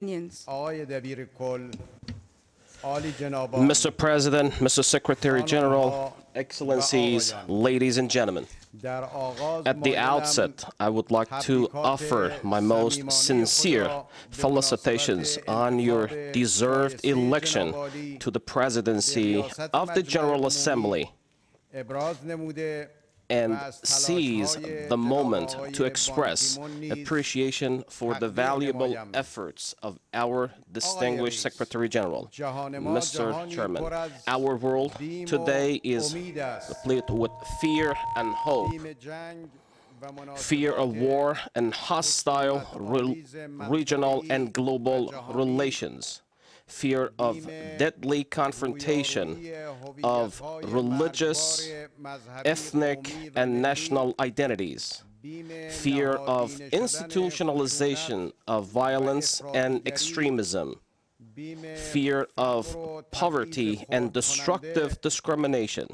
Mr. President, Mr. Secretary General, Excellencies, ladies and gentlemen, at the outset, I would like to offer my most sincere felicitations on your deserved election to the presidency of the General Assembly, and seize the moment to express appreciation for the valuable efforts of our distinguished Secretary General. Mr. Chairman, our world today is replete with fear and hope. Fear of war and hostile regional and global relations. Fear of deadly confrontation of religious, ethnic, and national identities. Fear of institutionalization of violence and extremism. Fear of poverty and destructive discrimination.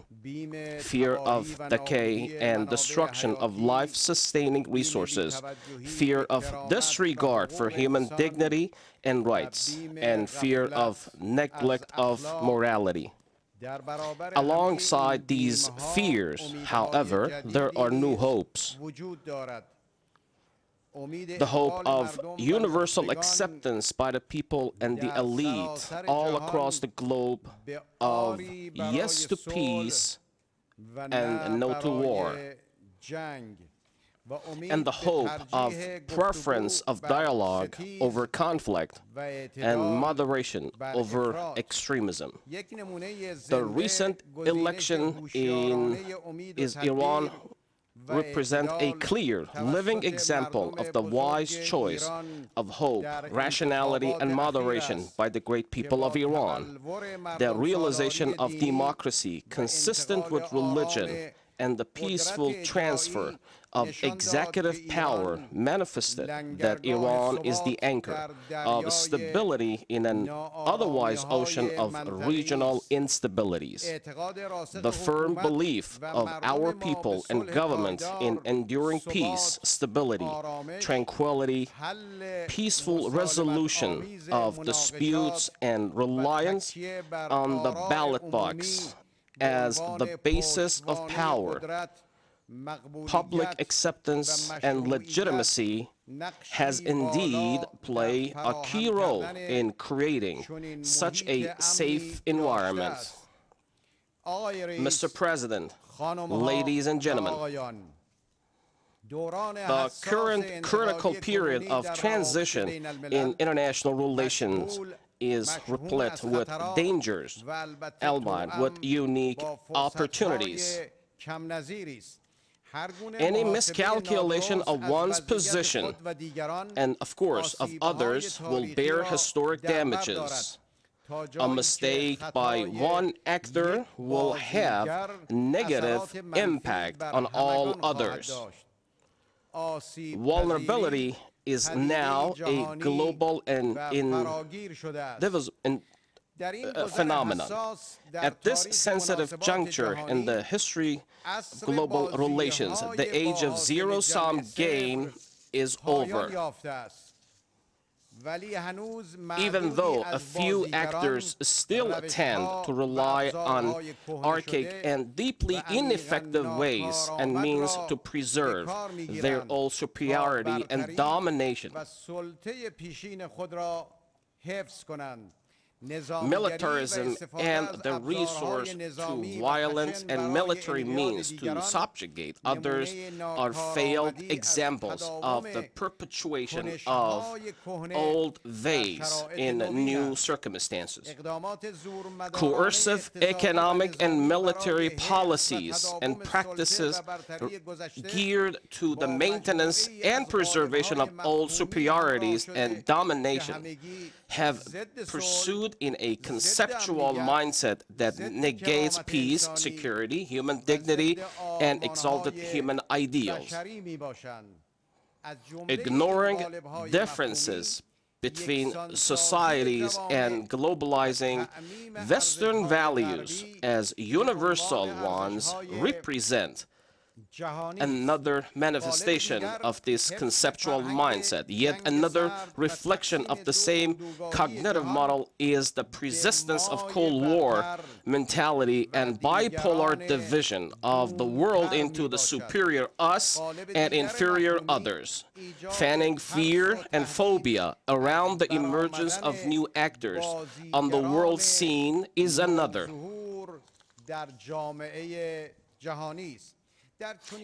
Fear of decay and destruction of life-sustaining resources. Fear of disregard for human dignity and rights, and fear of neglect of morality. Alongside these fears, however, there are new hopes. The hope of universal acceptance by the people and the elite all across the globe of yes to peace and no to war, and the hope of preference of dialogue over conflict and moderation over extremism. The recent election in Iran represent a clear, living example of the wise choice of hope, rationality, and moderation by the great people of Iran. The realization of democracy consistent with religion and the peaceful transfer of executive power manifested that Iran is the anchor of stability in an otherwise ocean of regional instabilities. The firm belief of our people and government in enduring peace, stability, tranquility, peaceful resolution of disputes, and reliance on the ballot box as the basis of power, public acceptance, and legitimacy has indeed played a key role in creating such a safe environment. Mr. President, ladies and gentlemen, the current critical period of transition in international relations is replete with dangers, albeit with unique opportunities. Any miscalculation of one's position, and of course of others, will bear historic damages. A mistake by one actor will have negative impact on all others. Vulnerability is now a global and phenomenon. At this sensitive juncture in the history of global relations, the age of zero-sum game is over. Even though a few actors still tend to rely on archaic and deeply ineffective ways and means to preserve their own superiority and domination, militarism and the resource to violence and military means to subjugate others are failed examples of the perpetuation of old ways in new circumstances. Coercive economic and military policies and practices geared to the maintenance and preservation of old superiorities and domination have pursued in a conceptual mindset that negates peace, security, human dignity, and exalted human ideals. Ignoring differences between societies and globalizing Western values as universal ones represent another manifestation of this conceptual mindset. Yet another reflection of the same cognitive model is the persistence of Cold War mentality and bipolar division of the world into the superior us and inferior others, fanning fear and phobia around the emergence of new actors on the world scene is another.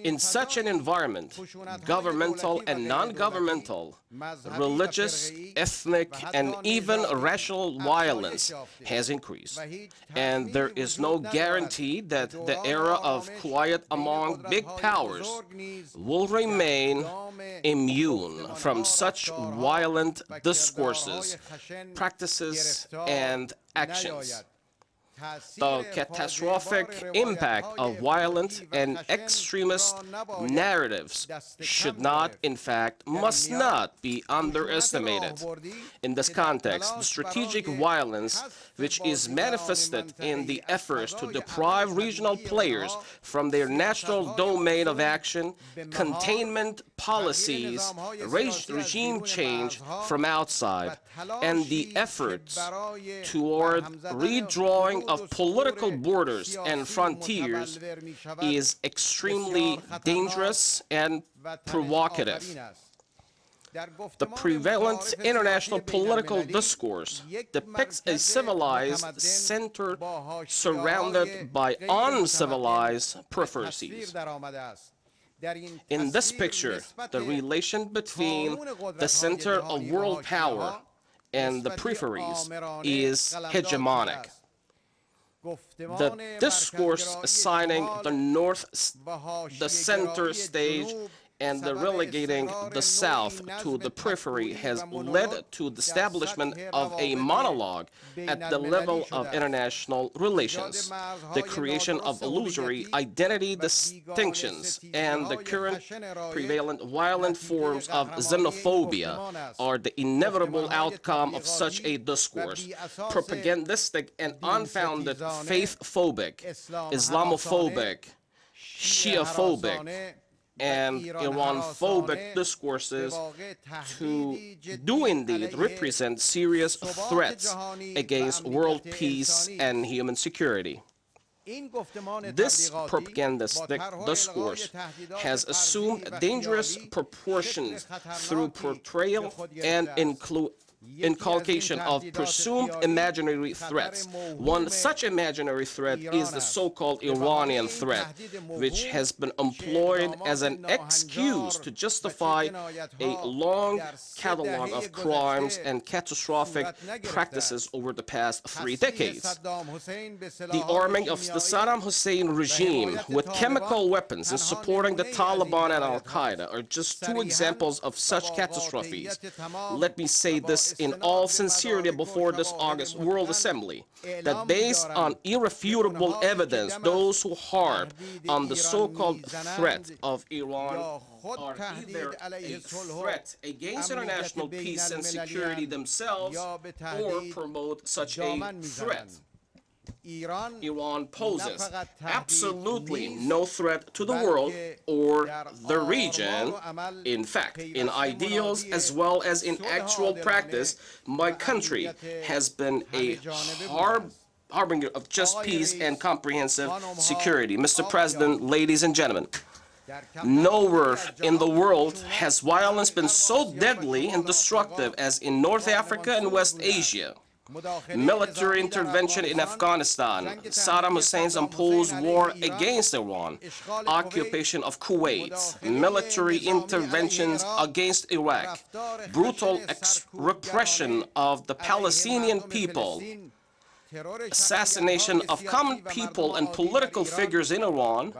In such an environment, governmental and non-governmental, religious, ethnic, and even racial violence has increased. And there is no guarantee that the era of quiet among big powers will remain immune from such violent discourses, practices, and actions. The catastrophic impact of violent and extremist narratives should not, in fact, must not be underestimated. In this context, the strategic violence which is manifested in the efforts to deprive regional players from their natural domain of action, containment policies, regime change from outside, and the efforts toward redrawing of political borders and frontiers is extremely dangerous and provocative. The prevalent international political discourse depicts a civilized center surrounded by uncivilized preferences. In this picture, the relation between the center of world power and the peripheries is hegemonic. The discourse assigning the North the center stage and the relegating the South to the periphery has led to the establishment of a monologue at the level of international relations, the creation of illusory identity distinctions, and the current prevalent violent forms of xenophobia are the inevitable outcome of such a discourse. Propagandistic and unfounded faith-phobic, Islamophobic, Shia-phobic, and Iran-phobic discourses do indeed represent serious threats against world peace and human security. This propagandistic discourse has assumed dangerous proportions through portrayal and inculcation of presumed imaginary threats. One such imaginary threat is the so-called Iranian threat, which has been employed as an excuse to justify a long catalog of crimes and catastrophic practices over the past 3 decades. The arming of the Saddam Hussein regime with chemical weapons and supporting the Taliban and Al-Qaeda are just 2 examples of such catastrophes. Let me say this in all sincerity before this August World Assembly, that based on irrefutable evidence, those who harp on the so-called threat of Iran are either a threat against international peace and security themselves or promote such a threat. Iran poses absolutely no threat to the world or the region. In fact, in ideals as well as in actual practice, my country has been a harbinger of just peace and comprehensive security. Mr. President, ladies and gentlemen, nowhere in the world has violence been so deadly and destructive as in North Africa and West Asia. Military intervention in Afghanistan, Saddam Hussein's imposed war against Iran, occupation of Kuwait, military interventions against Iraq, brutal repression of the Palestinian people, assassination of common people and political figures in Iran,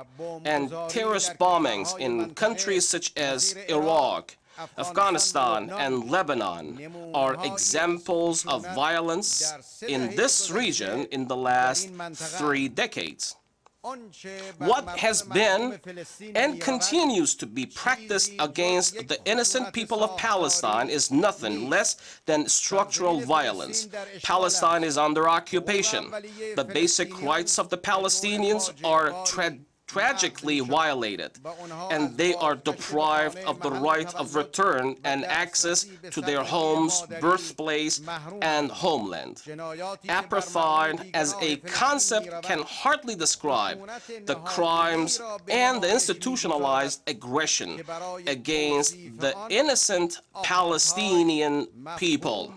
and terrorist bombings in countries such as Iraq, Afghanistan, and Lebanon are examples of violence in this region in the last 3 decades. What has been and continues to be practiced against the innocent people of Palestine is nothing less than structural violence. Palestine is under occupation. The basic rights of the Palestinians are tragically violated, and they are deprived of the right of return and access to their homes, birthplace, and homeland. Apartheid as a concept can hardly describe the crimes and the institutionalized aggression against the innocent Palestinian people.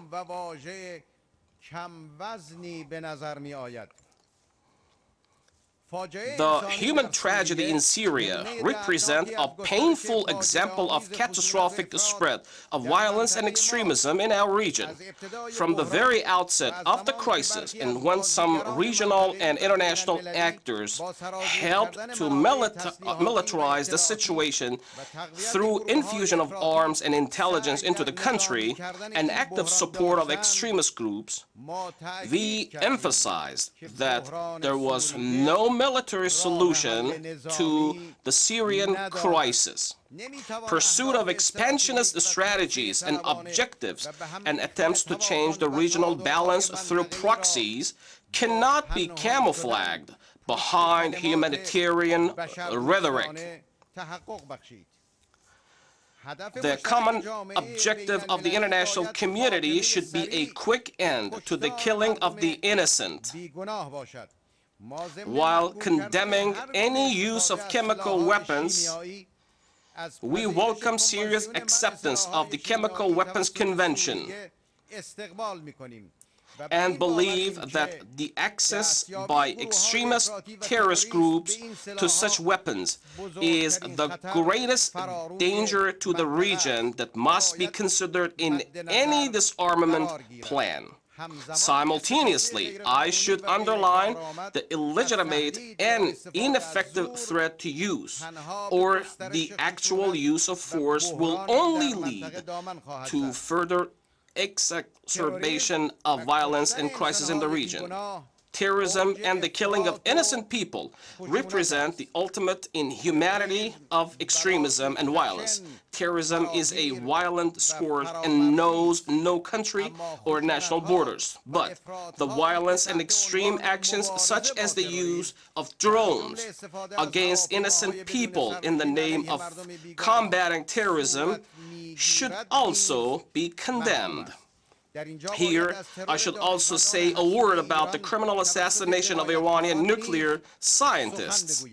The human tragedy in Syria represents a painful example of catastrophic spread of violence and extremism in our region. From the very outset of the crisis, and when some regional and international actors helped to militarize the situation through infusion of arms and intelligence into the country and active support of extremist groups, we emphasized that there was no military solution to the Syrian crisis. Pursuit of expansionist strategies and objectives and attempts to change the regional balance through proxies cannot be camouflaged behind humanitarian rhetoric. The common objective of the international community should be a quick end to the killing of the innocent, while condemning any use of chemical weapons. We welcome Syria's acceptance of the Chemical Weapons Convention and believe that the access by extremist terrorist groups to such weapons is the greatest danger to the region that must be considered in any disarmament plan. Simultaneously, I should underline the illegitimate and ineffective threat to use, or the actual use of force will only lead to further exacerbation of violence and crisis in the region. Terrorism and the killing of innocent people represent the ultimate inhumanity of extremism and violence. Terrorism is a violent scourge and knows no country or national borders. But the violence and extreme actions such as the use of drones against innocent people in the name of combating terrorism should also be condemned. Here, I should also say a word about the criminal assassination of Iranian nuclear scientists.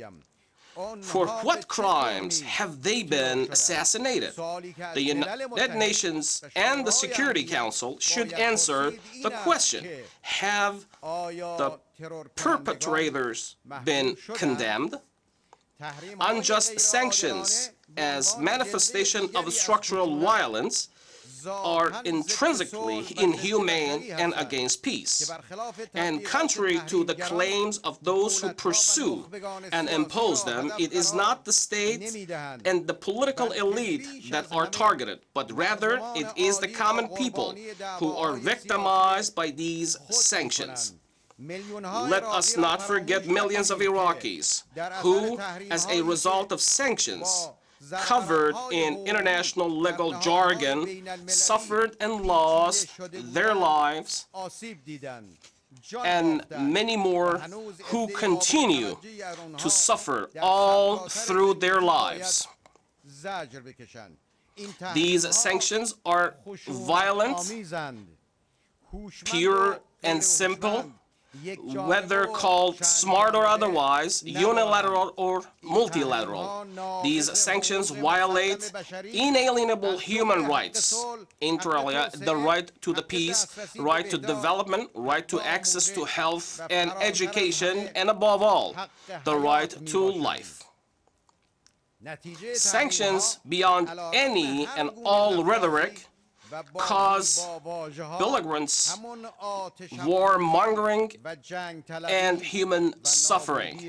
For what crimes have they been assassinated? The United Nations and the Security Council should answer the question: have the perpetrators been condemned? Unjust sanctions as manifestation of structural violence are intrinsically inhumane and against peace. And contrary to the claims of those who pursue and impose them, it is not the state and the political elite that are targeted, but rather it is the common people who are victimized by these sanctions. Let us not forget millions of Iraqis who, as a result of sanctions, covered in international legal jargon, suffered and lost their lives, and many more who continue to suffer all through their lives. These sanctions are violent, pure and simple, whether called smart or otherwise, unilateral or multilateral. These sanctions violate inalienable human rights, inter alia, the right to the peace, right to development, right to access to health and education, and above all, the right to life. Sanctions beyond any and all rhetoric cause belligerence, warmongering, and human suffering.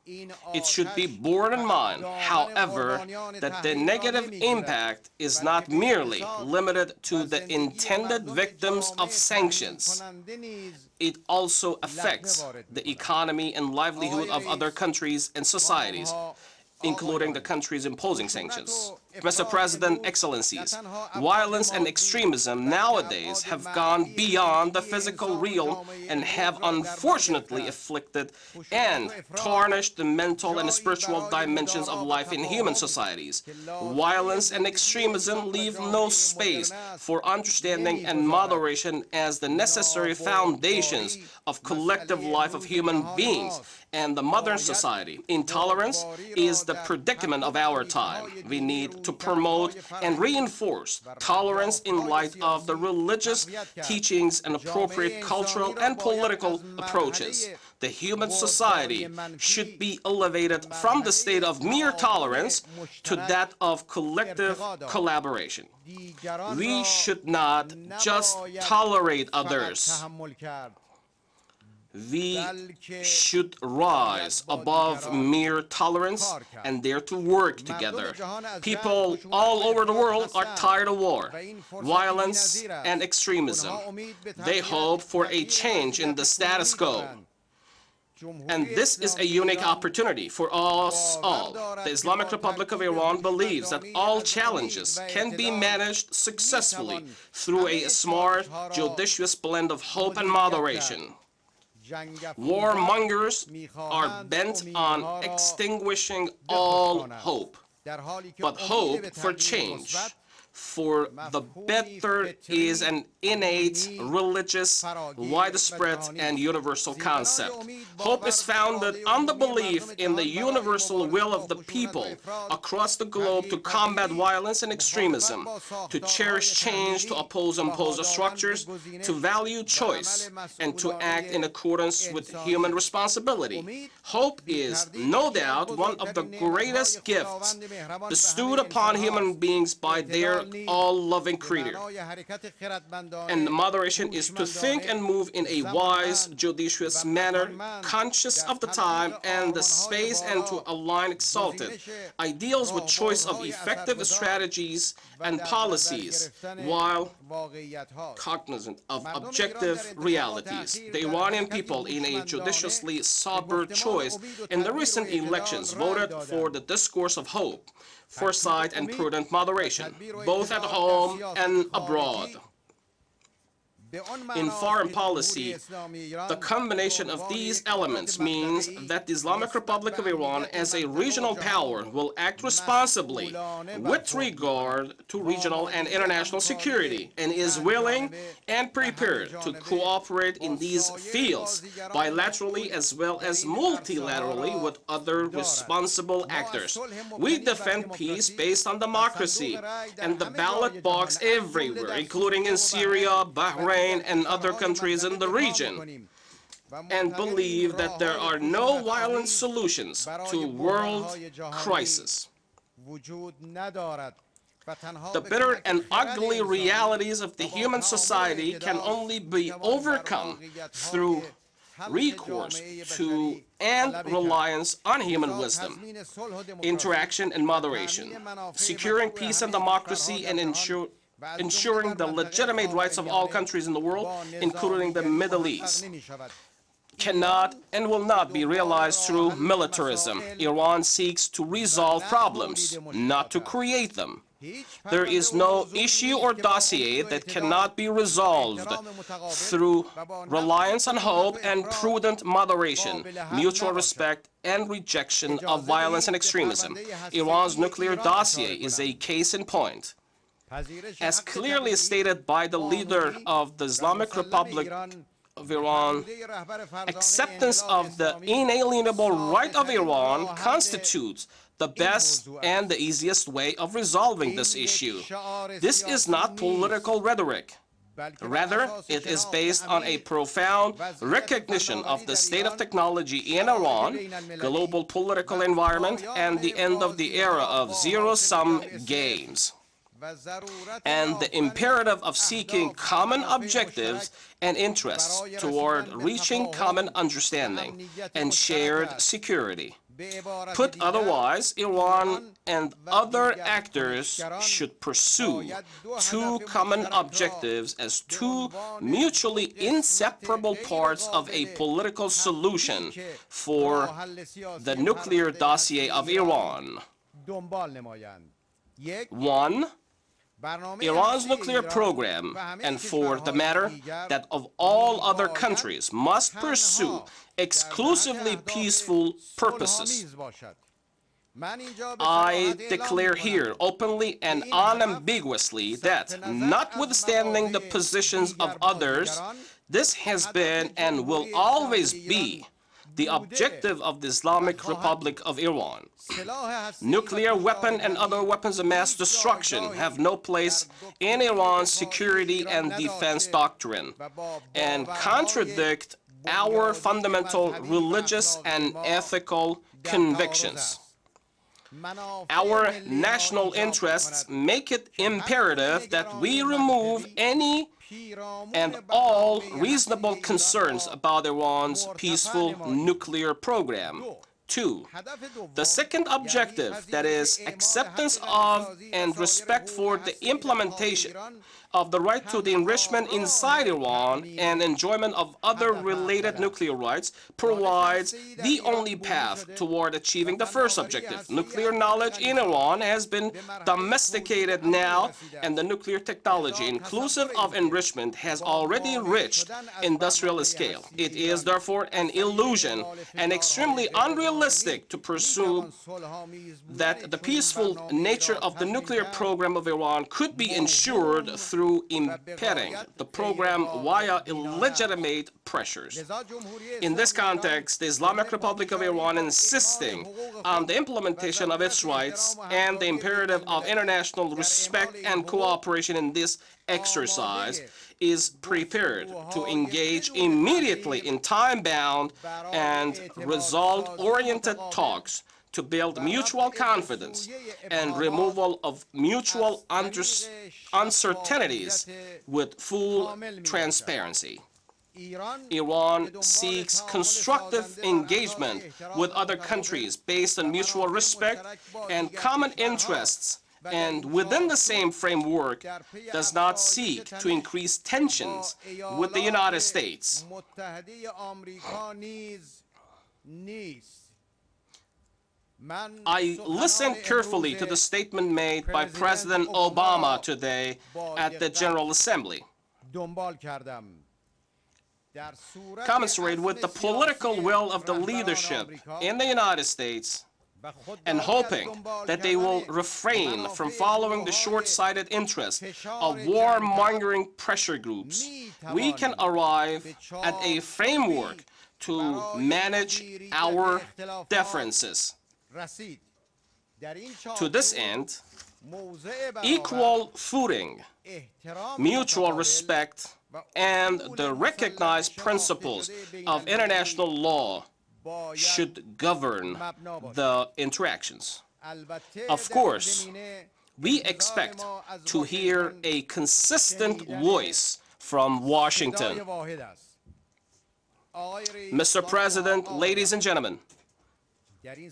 It should be borne in mind, however, that the negative impact is not merely limited to the intended victims of sanctions. It also affects the economy and livelihood of other countries and societies, including the countries imposing sanctions. Mr. President, Excellencies, violence and extremism nowadays have gone beyond the physical realm and have unfortunately afflicted and tarnished the mental and spiritual dimensions of life in human societies. Violence and extremism leave no space for understanding and moderation as the necessary foundations of collective life of human beings and the modern society. Intolerance is the predicament of our time. We need to promote and reinforce tolerance in light of the religious teachings and appropriate cultural and political approaches. The human society should be elevated from the state of mere tolerance to that of collective collaboration. We should not just tolerate others. We should rise above mere tolerance and dare to work together. People all over the world are tired of war, violence, and extremism. They hope for a change in the status quo. And this is a unique opportunity for us all. The Islamic Republic of Iran believes that all challenges can be managed successfully through a smart, judicious blend of hope and moderation. Warmongers are bent on extinguishing all hope, but hope for change, for the better is an innate, religious, widespread, and universal concept. Hope is founded on the belief in the universal will of the people across the globe to combat violence and extremism, to cherish change, to oppose imposed structures, to value choice, and to act in accordance with human responsibility. Hope is, no doubt, one of the greatest gifts bestowed upon human beings by their all-loving Creator. And the moderation is to think and move in a wise, judicious manner, conscious of the time and the space, and to align exalted ideals with choice of effective strategies and policies, while cognizant of objective realities. The Iranian people, in a judiciously sober choice in the recent elections, voted for the discourse of hope, foresight, and prudent moderation, both at home and abroad. In foreign policy, the combination of these elements means that the Islamic Republic of Iran, as a regional power, will act responsibly with regard to regional and international security, and is willing and prepared to cooperate in these fields bilaterally as well as multilaterally with other responsible actors. We defend peace based on democracy and the ballot box everywhere, including in Syria, Bahrain, and other countries in the region, and believe that there are no violent solutions to world crisis. The bitter and ugly realities of the human society can only be overcome through recourse to and reliance on human wisdom, interaction and moderation, securing peace and democracy, and ensuring the legitimate rights of all countries in the world, including the Middle East, cannot and will not be realized through militarism. Iran seeks to resolve problems, not to create them. There is no issue or dossier that cannot be resolved through reliance on hope and prudent moderation, mutual respect, and rejection of violence and extremism. Iran's nuclear dossier is a case in point. As clearly stated by the leader of the Islamic Republic of Iran, acceptance of the inalienable right of Iran constitutes the best and the easiest way of resolving this issue. This is not political rhetoric. Rather, it is based on a profound recognition of the state of technology in Iran, global political environment, and the end of the era of zero-sum games, and the imperative of seeking common objectives and interests toward reaching common understanding and shared security. Put otherwise, Iran and other actors should pursue two common objectives as two mutually inseparable parts of a political solution for the nuclear dossier of Iran. One, Iran's nuclear program, and for the matter, that of all other countries, must pursue exclusively peaceful purposes. I declare here openly and unambiguously that, notwithstanding the positions of others, this has been and will always be the objective of the Islamic Republic of Iran. Nuclear weapon and other weapons of mass destruction have no place in Iran's security and defense doctrine and contradict our fundamental religious and ethical convictions. Our national interests make it imperative that we remove any and all reasonable concerns about Iran's peaceful nuclear program. Two, the second objective, that is, acceptance of and respect for the implementation of the right to the enrichment inside Iran and enjoyment of other related nuclear rights, provides the only path toward achieving the first objective. Nuclear knowledge in Iran has been domesticated now, and the nuclear technology, inclusive of enrichment, has already reached industrial scale. It is therefore an illusion and extremely unrealistic to presume that the peaceful nature of the nuclear program of Iran could be ensured through impeding the program via illegitimate pressures. In this context, the Islamic Republic of Iran, insisting on the implementation of its rights and the imperative of international respect and cooperation in this exercise, is prepared to engage immediately in time-bound and result-oriented talks to build mutual confidence and removal of mutual uncertainties with full transparency. Iran seeks constructive engagement with other countries based on mutual respect and common interests, and within the same framework does not seek to increase tensions with the United States. I listened carefully to the statement made by President Obama today at the General Assembly. Commensurate with the political will of the leadership in the United States, and hoping that they will refrain from following the short-sighted interests of warmongering pressure groups, we can arrive at a framework to manage our differences. To this end, equal footing, mutual respect, and the recognized principles of international law should govern the interactions. Of course, we expect to hear a consistent voice from Washington. Mr. President, ladies and gentlemen,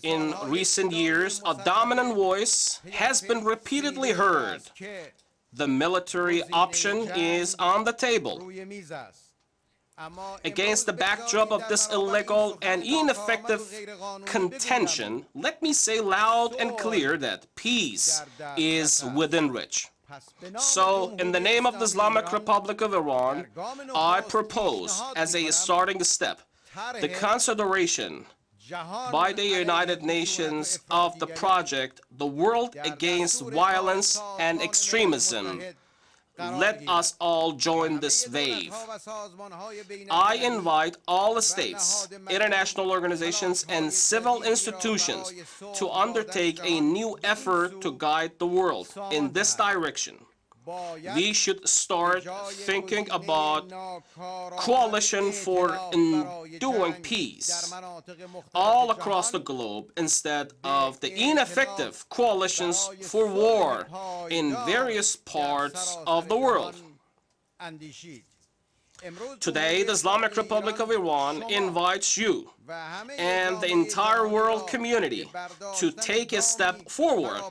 in recent years, a dominant voice has been repeatedly heard. The military option is on the table. Against the backdrop of this illegal and ineffective contention, let me say loud and clear that peace is within reach. So, in the name of the Islamic Republic of Iran, I propose, as a starting step, the consideration by the United Nations of the project, the World Against Violence and Extremism. Let us all join this wave. I invite all states, international organizations, and civil institutions to undertake a new effort to guide the world in this direction. We should start thinking about coalition for enduring peace all across the globe instead of the ineffective coalitions for war in various parts of the world. Today, the Islamic Republic of Iran invites you and the entire world community to take a step forward,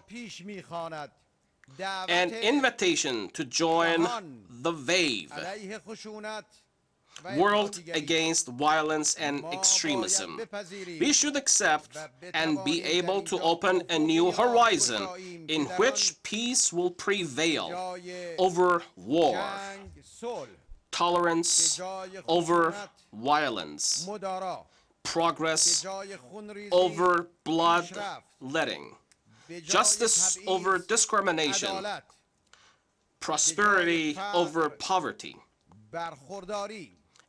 an invitation to join the wave. world against violence and extremism. We should accept and be able to open a new horizon in which peace will prevail over war, tolerance over violence, progress over bloodletting, justice over discrimination, prosperity over poverty,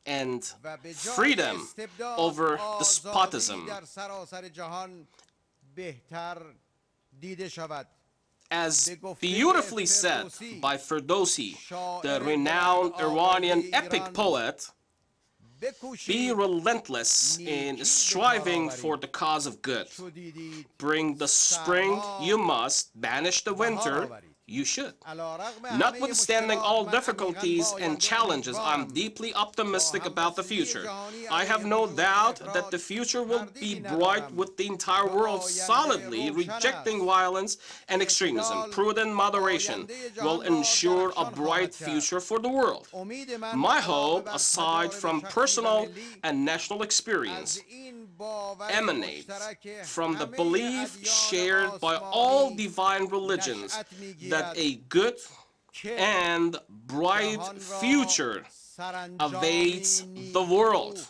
and freedom over despotism. As beautifully said by Ferdowsi, the renowned Iranian epic poet, be relentless in striving for the cause of good. Bring the spring you must, banish the winter you should. Notwithstanding all difficulties and challenges, I'm deeply optimistic about the future. I have no doubt that the future will be bright with the entire world solidly rejecting violence and extremism. Prudent moderation will ensure a bright future for the world. My hope, aside from personal and national experience, emanates from the belief shared by all divine religions that a good and bright future awaits the world.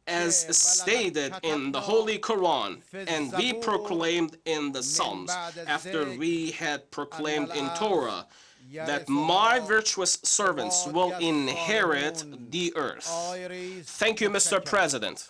As stated in the Holy Quran, and we proclaimed in the Psalms, after we had proclaimed in Torah, that my virtuous servants will inherit the earth. Thank you, Mr. President.